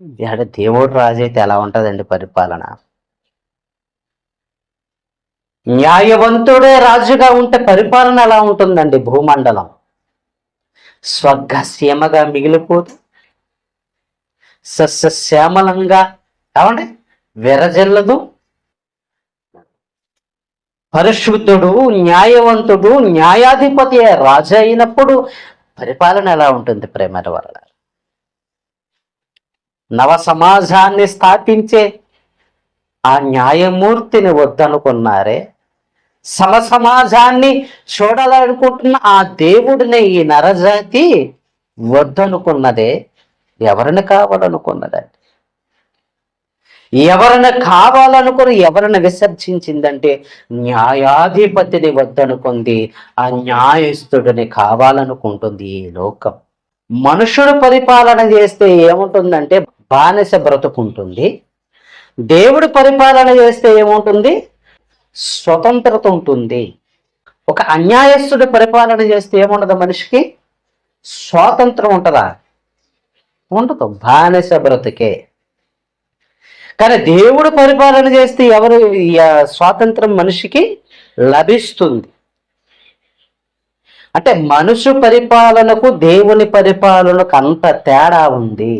దేవుడు రాజు అయితే ఎలా ఉంటుందండి పరిపాలన? న్యాయవంతుడే రాజుగా ఉంటే పరిపాలన ఎలా ఉంటుందండి? భూమండలం స్వర్గసీమగా మిగిలిపోదు, సస్యశ్యామలంగా ఏమండి విరజిల్లదు. పరిశుద్ధుడు, న్యాయవంతుడు, న్యాయాధిపతి రాజు అయినప్పుడు పరిపాలన ఎలా ఉంటుంది? ప్రేమ వల్ల నవ సమాజాన్ని స్థాపించే ఆ న్యాయమూర్తిని వద్దనుకున్నారే, సమాజాన్ని చూడాలనుకుంటున్న ఆ దేవుడిని ఈ నరజాతి వద్దనుకున్నదే. ఎవరిని కావాలనుకున్నదండి? ఎవరిని విసర్జించిందంటే న్యాయాధిపతిని వద్దనుకుంది, ఆ న్యాయస్థుడిని కావాలనుకుంటుంది ఈ లోకం. మనుషుడు పరిపాలన చేస్తే ఏముంటుందంటే బానిస బ్రతుకుంటుంది. దేవుడు పరిపాలన చేస్తే ఏముంటుంది? స్వతంత్రత ఉంటుంది. ఒక అన్యాయస్తుడి పరిపాలన చేస్తే ఏముండదు? మనిషికి స్వాతంత్రం ఉంటుందా? ఉండదు, బానిస బ్రతుకే. కానీ దేవుడు పరిపాలన చేస్తే స్వాతంత్రం మనిషికి లభిస్తుంది. అంటే మనుషు పరిపాలనకు దేవుని పరిపాలనకు అంత తేడా ఉంది.